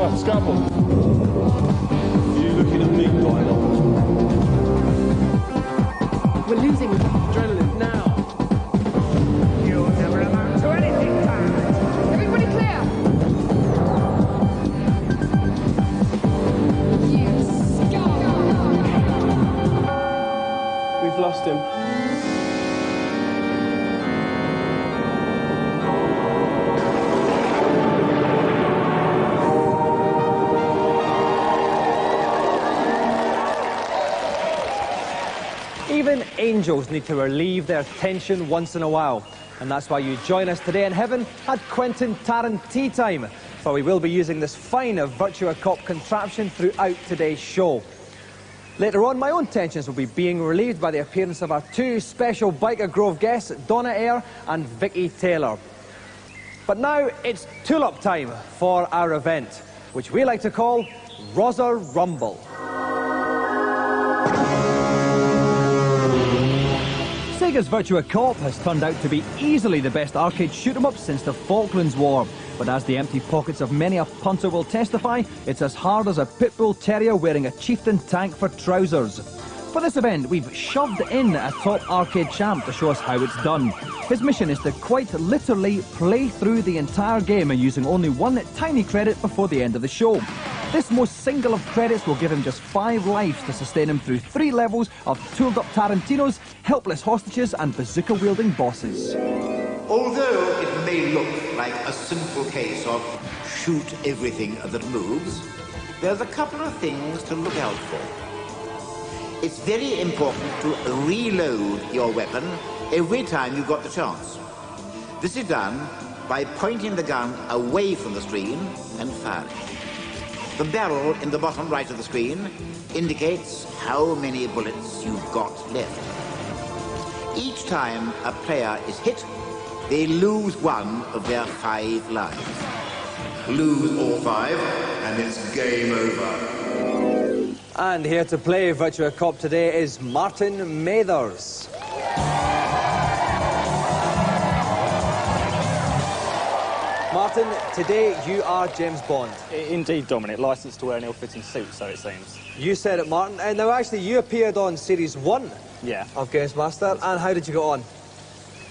Timber, scalpel. You looking at me, Donna? We're losing adrenaline now. You'll never amount to anything, Byker. Everybody clear! You scum! We've lost him. Even angels need to relieve their tension once in a while. And that's why you join us today in heaven at Quentin Tarantino time. For we will be using this fine Virtua Cop contraption throughout today's show. Later on, my own tensions will be being relieved by the appearance of our two special Byker Grove guests, Donna and Vicky Taylor. But now it's tulip time for our event, which we like to call Rosa Rumble. Sega's Virtua Cop has turned out to be easily the best arcade shoot-'em-up since the Falklands War. But as the empty pockets of many a punter will testify, it's as hard as a pit bull terrier wearing a chieftain tank for trousers. For this event, we've shoved in a top arcade champ to show us how it's done. His mission is to quite literally play through the entire game and using only one tiny credit before the end of the show. This most single of credits will give him just 5 lives to sustain him through 3 levels of tooled-up Tarantinos, helpless hostages and bazooka-wielding bosses. Although it may look like a simple case of shoot everything that moves, there's a couple of things to look out for. It's very important to reload your weapon every time you've got the chance. This is done by pointing the gun away from the screen and firing. The barrel in the bottom right of the screen indicates how many bullets you've got left. Each time a player is hit, they lose 1 of their 5 lives. Lose all 5, and it's game over. And here to play Virtua Cop today is Martin Mathers. Martin, today you are James Bond. Indeed, Dominic. Licensed to wear an ill-fitting suit, so it seems. You said it, Martin. And now, actually, you appeared on Series 1 of GamesMaster. And how did you go on?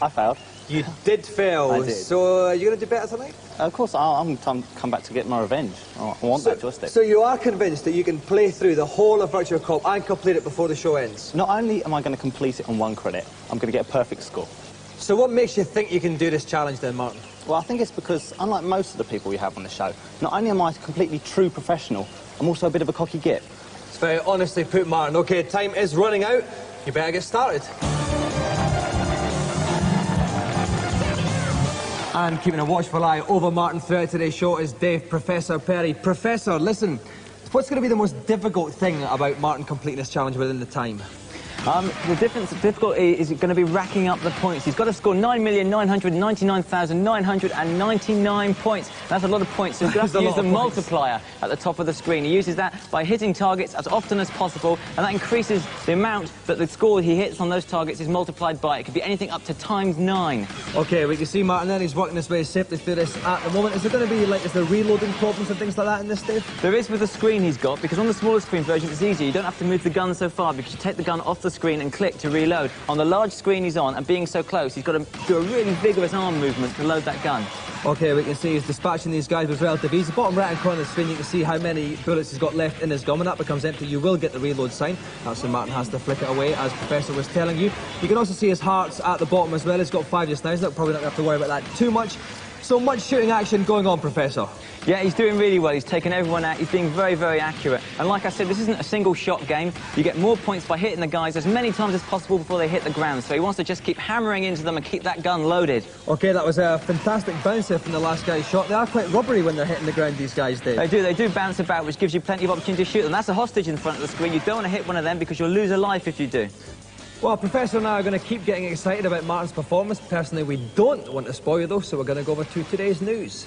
I failed. You did fail. I did. So, are you going to do better tonight? Of course, I'm come back to get my revenge. I want that joystick. So you are convinced that you can play through the whole of Virtua Cop and complete it before the show ends? Not only am I going to complete it on 1 credit, I'm going to get a perfect score. So what makes you think you can do this challenge then, Martin? Well, I think it's because, unlike most of the people we have on the show, not only am I a completely true professional, I'm also a bit of a cocky git. It's very honestly put, Martin. OK, time is running out. You better get started. And keeping a watchful eye over Martin throughout today's show is Dave Professor Perry. Professor, listen, what's going to be the most difficult thing about Martin completing this challenge within the time? The difficulty is going to be racking up the points. He's got to score 9,999,999 points. That's a lot of points, so he's going to have to use the multiplier at the top of the screen. He uses that by hitting targets as often as possible, and that increases the amount that the score he hits on those targets is multiplied by. It could be anything up to ×9. OK, we can see Martin then, he's working his way safely through this at the moment. Is there going to be, like, is there reloading problems and things like that in this, Dave? There is with the screen he's got, because on the smaller screen version it's easier. You don't have to move the gun so far, because you take the gun off the screen and click to reload. On the large screen he's on, and being so close, he's got to do a really vigorous arm movement to load that gun. OK, we can see he's dispatching these guys with relative ease. The bottom right-hand corner of the screen, you can see how many bullets he's got left in his gun. When that becomes empty, you will get the reload sign. That's when Martin has to flick it away, as Professor was telling you. You can also see his hearts at the bottom as well. He's got 5 just now. He's probably not going to have to worry about that too much. So much shooting action going on, Professor. Yeah, he's doing really well. He's taken everyone out. He's being very, very accurate. And like I said, this isn't a single-shot game. You get more points by hitting the guys as many times as possible before they hit the ground. So he wants to just keep hammering into them and keep that gun loaded. OK, that was a fantastic bounce there from the last guy's shot. They are quite rubbery when they're hitting the ground, these guys, Dave. They do bounce about, which gives you plenty of opportunity to shoot them. That's a hostage in front of the screen. You don't want to hit one of them because you'll lose a life if you do. Well, Professor and I are going to keep getting excited about Martin's performance. Personally, we don't want to spoil you, though, so we're going to go over to today's news.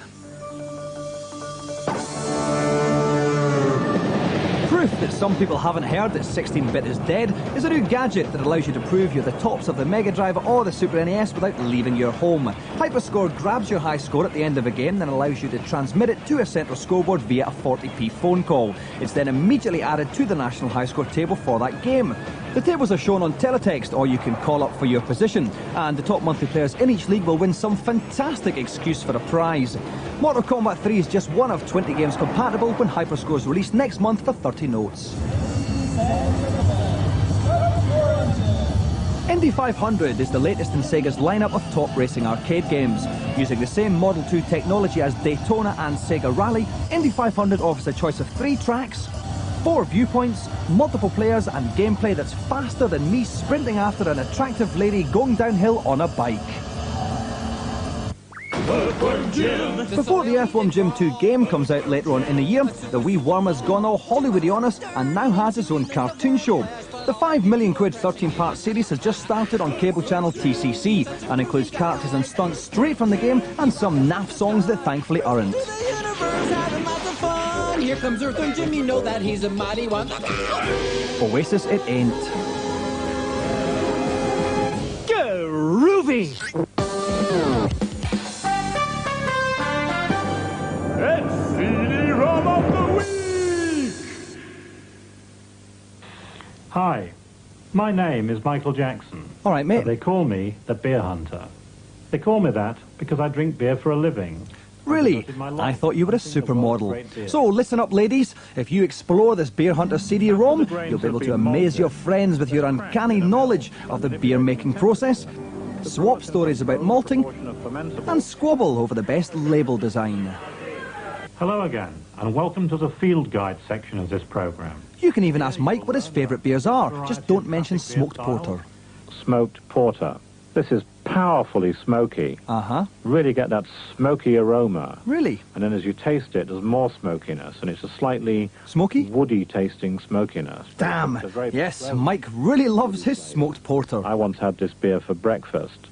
Proof that some people haven't heard that 16-bit is dead, is a new gadget that allows you to prove you're the tops of the Mega Drive or the Super NES without leaving your home. Hyperscore grabs your high score at the end of a game and allows you to transmit it to a central scoreboard via a 40p phone call. It's then immediately added to the national high score table for that game. The tables are shown on teletext, or you can call up for your position, and the top monthly players in each league will win some fantastic excuse for a prize. Mortal Kombat 3 is just one of 20 games compatible when Hyperscore is released next month for 30 notes. Indy 500 is the latest in Sega's lineup of top racing arcade games. Using the same Model 2 technology as Daytona and Sega Rally, Indy 500 offers a choice of 3 tracks, 4 viewpoints, multiple players and gameplay that's faster than me sprinting after an attractive lady going downhill on a bike. Before the Earthworm Jim 2 game comes out later on in the year, the wee worm has gone all Hollywoody on us and now has its own cartoon show. The £5 million 13-part series has just started on cable channel TCC and includes characters and stunts straight from the game and some naff songs that thankfully aren't. Here comes Earthworm Jim, you know that he's a mighty one. Oasis it ain't. Groovy! It's CD-ROM of the Week! Hi, my name is Michael Jackson. All right, mate. But they call me the Beer Hunter. They call me that because I drink beer for a living. Really? I thought you were a supermodel. So listen up, ladies. If you explore this Beer Hunter CD-ROM, you'll be able to amaze your friends with your uncanny knowledge of the beer-making process, swap stories about malting, and squabble over the best label design. Hello again, and welcome to the field guide section of this program. You can even ask Mike what his favourite beers are. Just don't mention smoked porter. Smoked porter. This is powerfully smoky. Uh-huh. Really get that smoky aroma. Really? And then as you taste it, there's more smokiness, and it's a slightly smoky, woody-tasting smokiness. Damn! Yes, pleasant. Mike really loves his smoked porter. I once had this beer for breakfast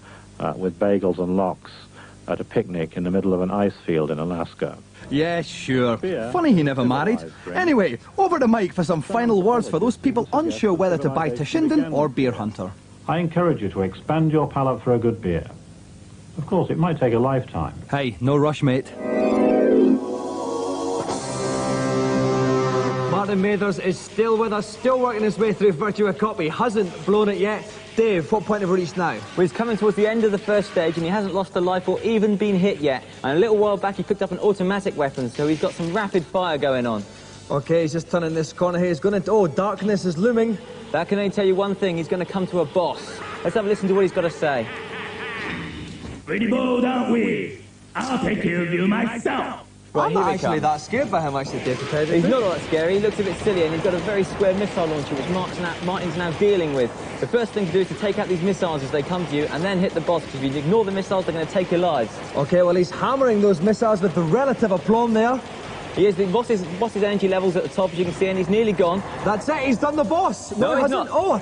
with bagels and lox at a picnic in the middle of an ice field in Alaska. Yeah, sure. Funny he never married. Anyway, over to Mike for some final words for those people unsure whether to buy Toshinden or Beer Hunter. I encourage you to expand your palate for a good beer. Of course, it might take a lifetime. Hey, no rush, mate. Martin Mathers is still with us, still working his way through Virtua Cop. He hasn't blown it yet. Dave, what point have we reached now? Well, he's coming towards the end of the first stage and he hasn't lost a life or even been hit yet. And a little while back he picked up an automatic weapon, so he's got some rapid fire going on. Okay, he's just turning this corner here. He's going to... Oh, darkness is looming. That can only tell you one thing. He's going to come to a boss. Let's have a listen to what he's got to say. Pretty bold, aren't we? I'll take care of you myself. Right, I'm not actually that scared by him, actually, Dave, to tell you the He's truth. not all that scary. He looks a bit silly, and he's got a very square missile launcher, which Martin's now dealing with. The first thing to do is to take out these missiles as they come to you, and then hit the boss, because if you ignore the missiles, they're going to take your lives. Okay, well, he's hammering those missiles with the relative aplomb there. He is the boss's energy levels at the top, as you can see, and he's nearly gone. That's it, he's done the boss. No, he's hasn't. not. Oh,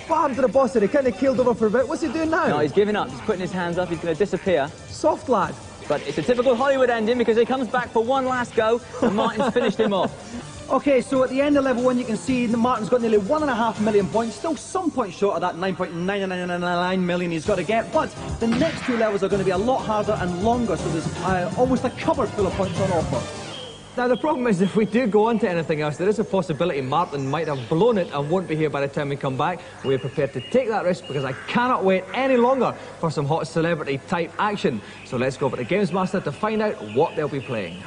what happened to the boss there? He kind of keeled over for a bit. What's he doing now? No, he's giving up. He's putting his hands up. He's going to disappear. Soft lad. But it's a typical Hollywood ending because he comes back for one last go and Martin's finished him off. Okay, so at the end of level 1 you can see that Martin's got nearly 1.5 million points, still some points short of that 9.99999 million he's got to get, but the next 2 levels are going to be a lot harder and longer, so there's almost a cupboard full of points on offer. Now, the problem is, if we do go on to anything else, there is a possibility Martin might have blown it and won't be here by the time we come back. We're prepared to take that risk because I cannot wait any longer for some hot celebrity-type action. So let's go over to GamesMaster to find out what they'll be playing.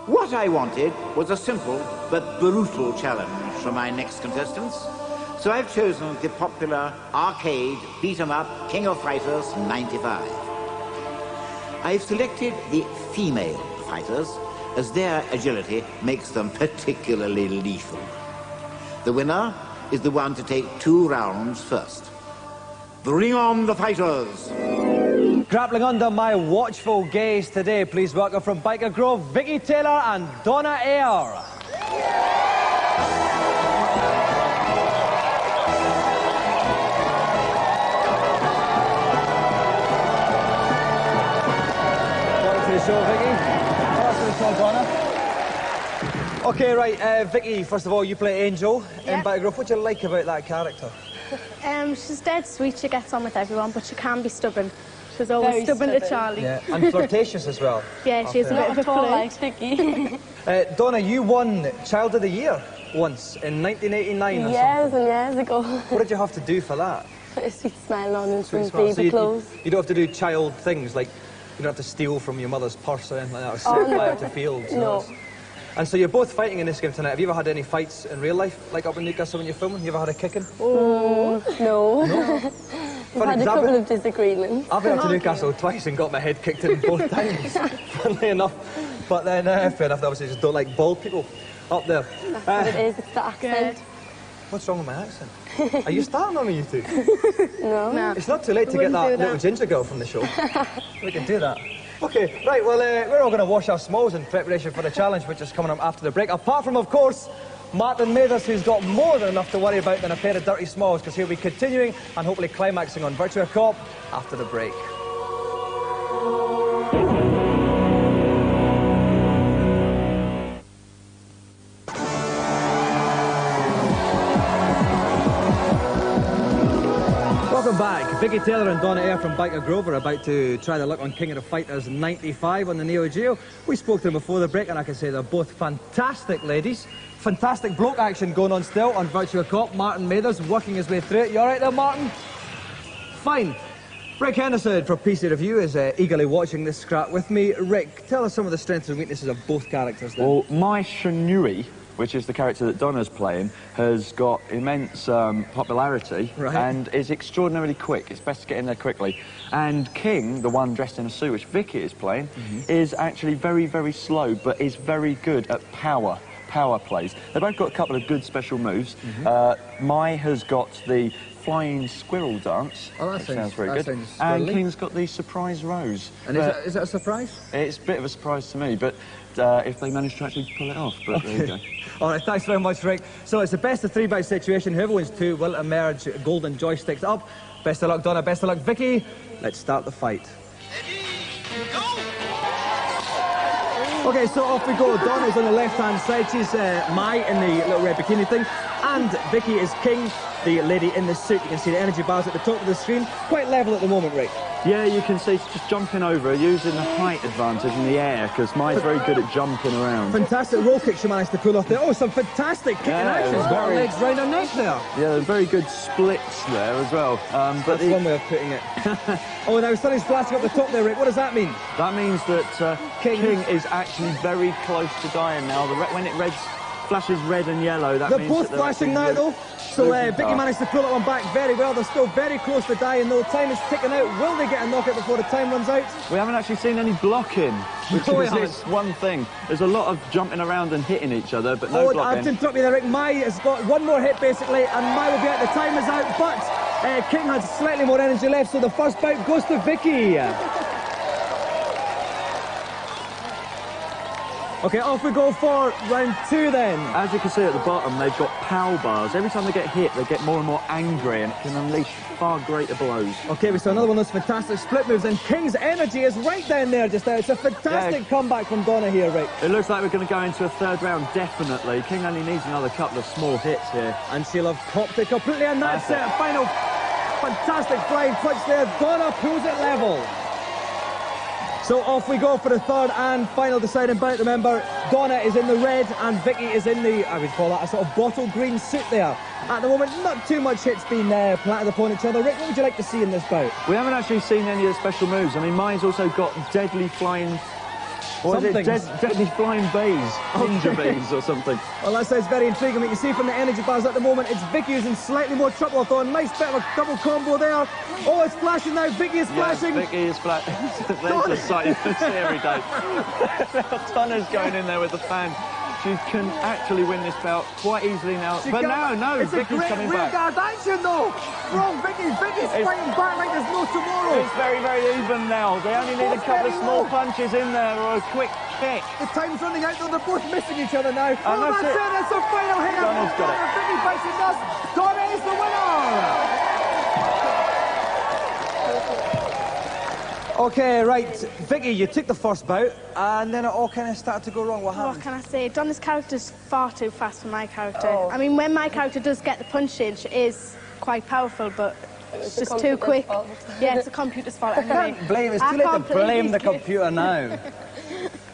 What I wanted was a simple but brutal challenge for my next contestants. So I've chosen the popular arcade beat-em-up King of Fighters 95. I've selected the female fighters, as their agility makes them particularly lethal. The winner is the one to take 2 rounds first. Bring on the fighters! Grappling under my watchful gaze today, please welcome from Byker Grove, Vicky Taylor and Donna Ayer. Welcome to the show, Vicky. Donna. Okay, right, Vicky, first of all, you play Angel in Byker. What do you like about that character? She's dead sweet, she gets on with everyone, but she can be stubborn. She's always stubborn to Charlie. Yeah, and flirtatious as well. Yeah, she's a bit of a flirt. like Vicky. Donna, you won Child of the Year once in 1989 or Years something. and years ago. What did you have to do for that? Put a sweet smile on and some So baby clothes. you don't have to do child things, like you don't have to steal from your mother's purse or anything like that, or supply out to fields. No. And so you're both fighting in this game tonight. Have you ever had any fights in real life, like up in Newcastle when you're filming? You ever had a kicking? No. We've had a couple of disagreements. I've been up to Newcastle twice and got my head kicked in both times, funnily enough. But then, fair enough, obviously just don't like bald people up there. That's what it is, it's the accent. What's wrong with my accent? Are you starting on me, you two? No. It's not too late to get that little ginger girl from the show. We can do that. Okay, right, well, we're all going to wash our smalls in preparation for the challenge, which is coming up after the break. Apart from, of course, Martin Mathers, who's got more than enough to worry about than a pair of dirty smalls, because he'll be continuing and hopefully climaxing on Virtua Cop after the break. Welcome back. Vicky Taylor and Donna from Byker Grove are about to try their luck on King of the Fighters 95 on the Neo Geo. We spoke to them before the break, and I can say they're both fantastic ladies. Fantastic bloke action going on still on Virtua Cop. Martin Mathers working his way through it. You all right there, Martin? Fine. Rick Henderson for PC Review is eagerly watching this scrap with me. Rick, tell us some of the strengths and weaknesses of both characters then. Well, Mai Shinui, which is the character that Donna's playing, has got immense popularity and is extraordinarily quick. It's best to get in there quickly. And King, the one dressed in a suit, which Vicky is playing, is actually very, very slow, but is very good at power plays. They've both got a couple of good special moves. Mai has got the flying squirrel dance. Oh, that sounds very good. And King's got the surprise rose. And is that a surprise? It's a bit of a surprise to me, but if they manage to actually pull it off, but there you go. All right, thanks very much, Rick. So it's a best of 3 bout situation. Whoever wins 2 will emerge golden joysticks up. Best of luck, Donna. Best of luck, Vicky. Let's start the fight. Okay, so off we go. Donna's on the left-hand side. She's Mai in the little red bikini thing. And Vicky is King, the lady in the suit. You can see the energy bars at the top of the screen. Quite level at the moment, Rick. Yeah, you can see she's just jumping over, using the height advantage in the air, because Mai's very good at jumping around. Fantastic roll kick she managed to pull off there. Oh, some fantastic kicking action. She's got her legs round her neck there. Yeah, very good splits there as well. But that's one way of putting it. Oh, now something's flashing up the top there, Rick. What does that mean? That means that King is actually very close to dying now. When it flashes red and yellow, that means they're both flashing now, though. So Vicky managed to pull it one back very well. They're still very close to dying, though. Time is ticking out. Will they get a knockout before the time runs out? We haven't actually seen any blocking, which is one thing. There's a lot of jumping around and hitting each other, but no blocking. I have to interrupt you there, Rick. Mai has got one more hit, basically, and Mai will be out. The time is out, but King has slightly more energy left, so the first bout goes to Vicky. Okay, off we go for round 2 then. As you can see at the bottom, they've got pow bars. Every time they get hit, they get more and more angry, and it can unleash far greater blows. Okay, we saw another one of those fantastic split moves, and King's energy is right down there just now. It's a fantastic comeback from Donna here, Rick. It looks like we're going to go into a 3rd round, definitely. King only needs another couple of small hits here. And she'll have popped it completely, and that's it. Final fantastic flying punch there. Donna pulls it level. So off we go for the 3rd and final deciding bout. Remember, Donna is in the red and Vicky is in the, I would call that a sort of bottle green suit there. At the moment, not too much hits being planted upon each other. Rick, what would you like to see in this bout? We haven't actually seen any of the special moves. I mean, Mai's also got deadly flying... What is it? Deadly flying bees. Ninja bees or something. Well, that sounds very intriguing. You can see from the energy bars at the moment, it's Vicky who's in slightly more trouble. Although a nice bit of a double combo there. Oh, it's flashing now. Vicky is flashing. Vicky is flashing. There's a sight you can see every day. Donna's going in there with the fan. She can actually win this bout quite easily now. But no, Vicky's coming back. It's a great rear guard action, though. Wrong, Vicky's fighting back like there's no tomorrow. It's very, very even now. They only need a couple of small punches in there or a quick kick. The time's running out, though. They're both missing each other now. And that's it. That's the final hit. Donna's got it. Vicky bites the dust. Donna is the winner. Okay, right. Vicky, you took the first bout, and then it all kind of started to go wrong. What happened? What can I say? Donna's character's far too fast for my character. I mean, when my character does get the punch in, she is quite powerful, but it's just too quick. Yeah, it's the computer's fault anyway. I can't blame. It's too late to blame the computer now.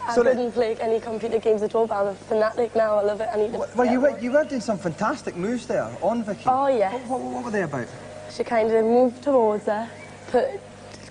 I didn't play any computer games at all, but I'm a fanatic now. I love it. I need to. Well, you were doing some fantastic moves there on Vicky. Oh, yeah. What were they about? She kind of moved towards her,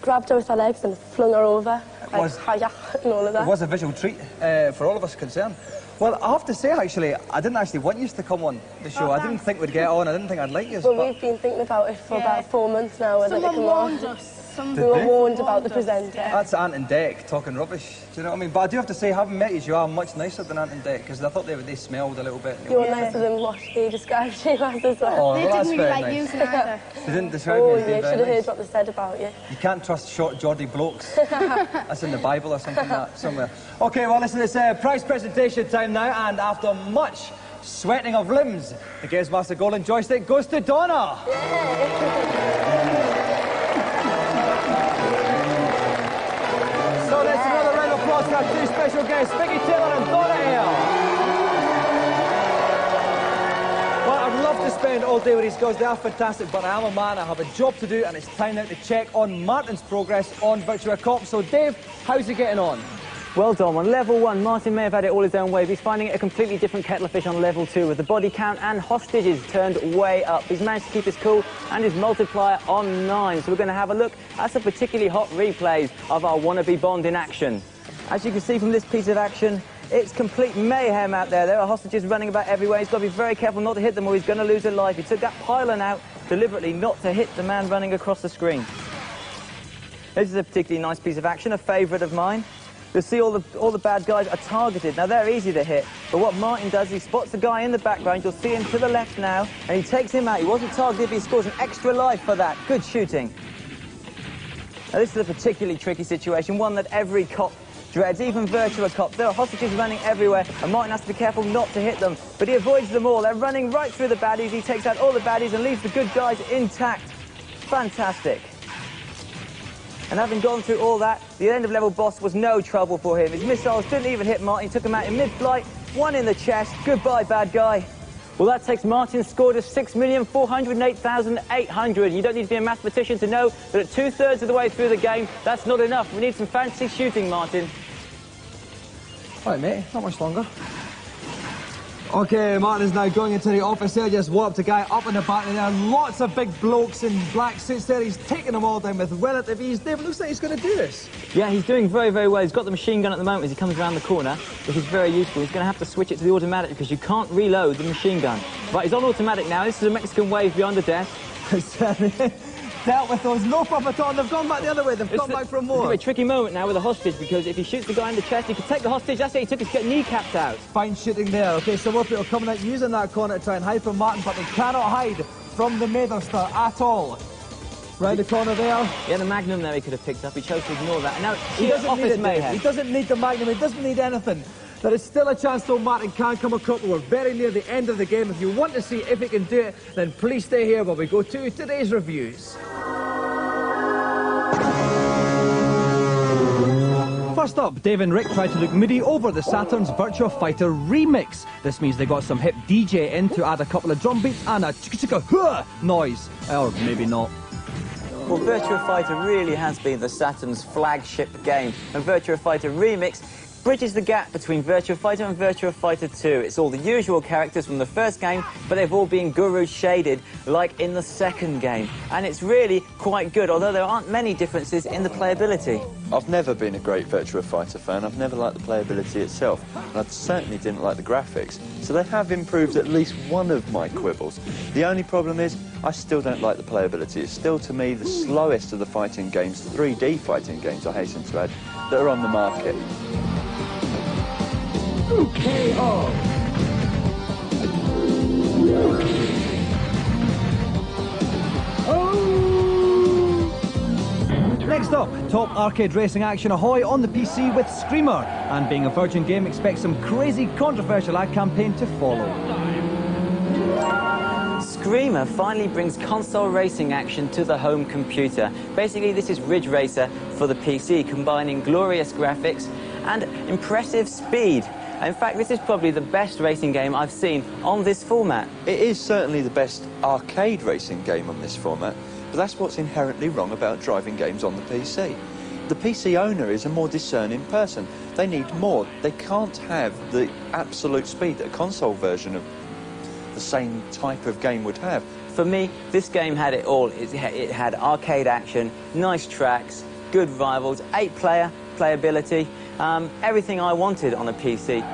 grabbed her with her legs and flung her over. Like, hiya, and all of that. It was a visual treat for all of us concerned. Well, I have to say, actually, I didn't actually want you to come on the show. I didn't think we'd get on. I didn't think I'd like you. Well, we've been thinking about it for about 4 months now. Someone warned us. We were warned about the presenter. That's Ant and Dec talking rubbish. Do you know what I mean? But I do have to say, having met you are much nicer than Ant and Dec, because I thought they smelled a little bit. You're nicer than what they described you as well. Oh, they didn't really like you either. They didn't describe me as being you very should have nice. heard what they said about you. You can't trust short, Geordie blokes. That's in the Bible or something like that, somewhere. OK, well, listen, it's prize presentation time now, and after much sweating of limbs, the GamesMaster Golden Joystick goes to Donna. So that's another round of applause for our two special guests, Vicky Taylor and Donna here. Well, I'd love to spend all day with these girls. They are fantastic, but I am a man. I have a job to do, and it's time now to check on Martin's progress on Virtua Cop. So, Dave, how's he getting on? Well done. On level 1, Martin may have had it all his own way, but he's finding it a completely different kettle of fish on level 2, with the body count and hostages turned way up. He's managed to keep his cool and his multiplier on 9. So we're going to have a look at some particularly hot replays of our wannabe Bond in action. As you can see from this piece of action, it's complete mayhem out there. There are hostages running about everywhere. He's got to be very careful not to hit them or he's going to lose a life. He took that pylon out deliberately not to hit the man running across the screen. This is a particularly nice piece of action, a favourite of mine. You'll see all the bad guys are targeted. Now, they're easy to hit, but what Martin does, he spots the guy in the background. You'll see him to the left now, and he takes him out. He wasn't targeted, but he scores an extra life for that. Good shooting. Now, this is a particularly tricky situation, one that every cop dreads, even Virtua Cop. There are hostages running everywhere, and Martin has to be careful not to hit them, but he avoids them all. They're running right through the baddies. He takes out all the baddies and leaves the good guys intact. Fantastic. And having gone through all that, the end-of-level boss was no trouble for him. His missiles didn't even hit Martin. He took him out in mid-flight, one in the chest. Goodbye, bad guy. Well, that takes Martin's score to 6,408,800. You don't need to be a mathematician to know that at 2/3 of the way through the game, that's not enough. We need some fancy shooting, Martin. All right, mate, not much longer. OK, Martin is now going into the office there, just warped a guy up in the back, and there are lots of big blokes in black suits there. He's taking them all down with relative ease. Dave, it looks like he's going to do this. Yeah, he's doing very, very well. He's got the machine gun at the moment as he comes around the corner, which is very useful. He's going to have to switch it to the automatic because you can't reload the machine gun. Right, he's on automatic now. This is a Mexican wave behind the desk. Dealt with those, no problem at all. They've gone back the other way. They've come back for more. It's a tricky moment now with a hostage because if he shoots the guy in the chest, he can take the hostage. That's it. He took his kneecaps out. Fine shooting there. OK, so more people coming out using that corner to try and hide from Martin, but they cannot hide from the Matherster at all. Round the corner there. Yeah, the Magnum there he could have picked up. He chose to ignore that. And now he doesn't need it, Dave. He doesn't need the Magnum. He doesn't need anything. There is still a chance, though, Martin can come across. We're very near the end of the game. If you want to see if he can do it, then please stay here while we go to today's reviews. First up, Dave and Rick tried to look moody over the Saturn's Virtua Fighter remix. This means they got some hip DJ in to add a couple of drum beats and a chicka-chicka-hua noise. Or maybe not. Well, Virtua Fighter really has been the Saturn's flagship game, and Virtua Fighter Remix bridges the gap between Virtua Fighter and Virtua Fighter 2. It's all the usual characters from the first game, but they've all been guru shaded like in the second game. And it's really quite good, although there aren't many differences in the playability. I've never been a great Virtua Fighter fan. I've never liked the playability itself, and I certainly didn't like the graphics. So they have improved at least one of my quibbles. The only problem is, I still don't like the playability. It's still, to me, the slowest of the fighting games, 3D fighting games, I hasten to add, that are on the market. KO. Next up, top arcade racing action ahoy on the PC with Screamer. And being a Virgin game, expect some crazy controversial ad campaign to follow. Screamer finally brings console racing action to the home computer. Basically, this is Ridge Racer for the PC, combining glorious graphics and impressive speed. In fact, this is probably the best racing game I've seen on this format. It is certainly the best arcade racing game on this format, but that's what's inherently wrong about driving games on the PC. The PC owner is a more discerning person. They need more. They can't have the absolute speed that a console version of the same type of game would have. For me, this game had it all. It had arcade action, nice tracks, good rivals, 8-player playability, everything I wanted on a PC.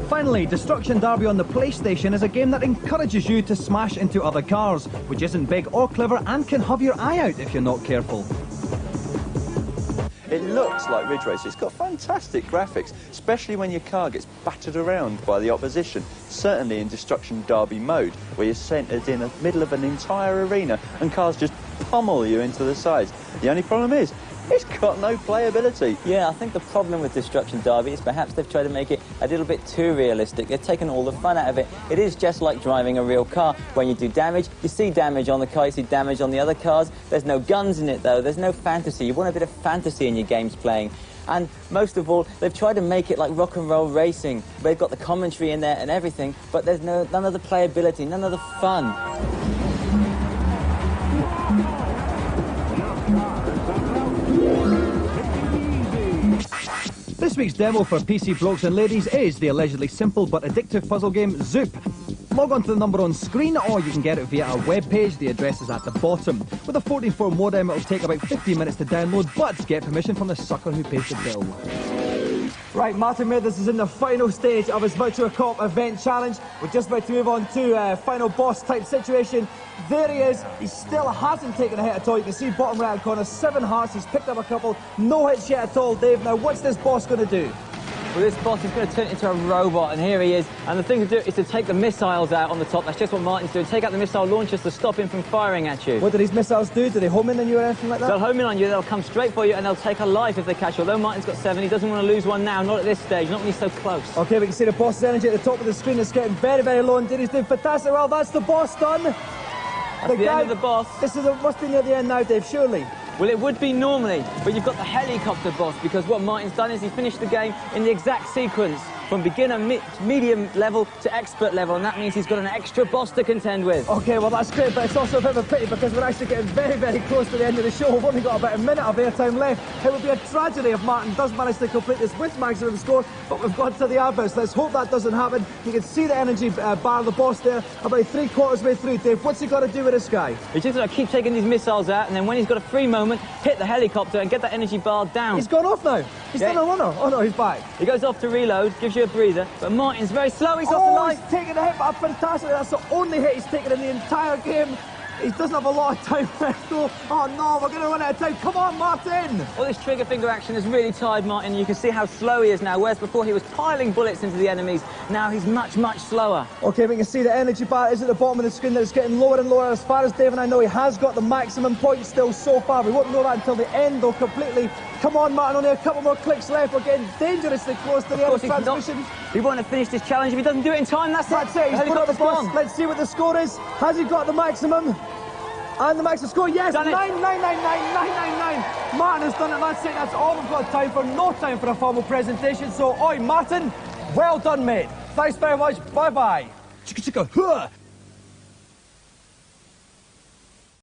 Finally, Destruction Derby on the PlayStation is a game that encourages you to smash into other cars, which isn't big or clever and can have your eye out if you're not careful. It looks like Ridge Racer. It's got fantastic graphics, especially when your car gets battered around by the opposition. Certainly in Destruction Derby mode, where you're centred in the middle of an entire arena and cars just pummel you into the sides. The only problem is, it's got no playability. Yeah, I think the problem with Destruction Derby is perhaps they've tried to make it a little bit too realistic. They've taken all the fun out of it. It is just like driving a real car. When you do damage, you see damage on the car, you see damage on the other cars. There's no guns in it, though. There's no fantasy. You want a bit of fantasy in your games playing. And most of all, they've tried to make it like rock and roll racing. They've got the commentary in there and everything, but there's none of the playability, none of the fun. This week's demo for PC blokes and ladies is the allegedly simple but addictive puzzle game Zoop. Log on to the number on screen, or you can get it via our webpage. The address is at the bottom. With a 14.4 modem, it'll take about 15 minutes to download, but get permission from the sucker who pays the bill. Right, Martin Mathers is in the final stage of his Virtua Cop event challenge. We're just about to move on to a final boss type situation. There he is. He still hasn't taken a hit at all. You can see bottom right hand corner, 7 hearts. He's picked up a couple. No hits yet at all, Dave. Now, what's this boss going to do? Well, this boss is going to turn into a robot, and here he is. And the thing to do is to take the missiles out on the top. That's just what Martin's doing. Take out the missile launchers to stop him from firing at you. What do these missiles do? Do they home in on you or anything like that? They'll home in on you, they'll come straight for you, and they'll take a life if they catch you. Although Martin's got 7, he doesn't want to lose one now, not at this stage, not when he's so close. OK, we can see the boss's energy at the top of the screen. It's getting very, very low indeed. He's doing fantastic. Well, that's the boss done. That's the end of the boss. This must be near the end now, Dave, surely. Well, it would be normally, but you've got the helicopter boss, because what Martin's done is he finished the game in the exact sequence from beginner, medium level to expert level, and that means he's got an extra boss to contend with. OK, well, that's great, but it's also a bit of a pity because we're actually getting very, very close to the end of the show. We've only got about a minute of airtime left. It would be a tragedy if Martin does manage to complete this with maximum score, but we've got to the adverts. Let's hope that doesn't happen. You can see the energy bar of the boss there, about 3/4 way through. Dave, what's he got to do with this guy? He's just got to keep taking these missiles out, and then when he's got a free moment, hit the helicopter and get that energy bar down. He's gone off now. He's done a runner. Oh no, he's back. He goes off to reload, gives you a breather, but Martin's very slow. He's off the line. He's taking a hit, but fantastic. That's the only hit he's taken in the entire game. He doesn't have a lot of time left though. Oh no, we're going to run out of time. Come on, Martin! Well, this trigger finger action has really tired Martin. You can see how slow he is now, whereas before he was piling bullets into the enemies. Now he's much, much slower. OK, we can see the energy bar is at the bottom of the screen. That it's getting lower and lower. As far as Dave and I know, he has got the maximum points still so far. We won't know that until the end though, completely. Come on, Martin, only a couple more clicks left. We're getting dangerously close to the end of transmission. He won't have finished his challenge if he doesn't do it in time. That's it. He's put up the boss. Let's see what the score is. Has he got the maximum? And the maximum score, yes, 9999999. Martin has done it, that's it, that's all we've got time for. No time for a formal presentation, so oi, Martin, well done, mate. Thanks very much, bye-bye. Chicka chicka, huh!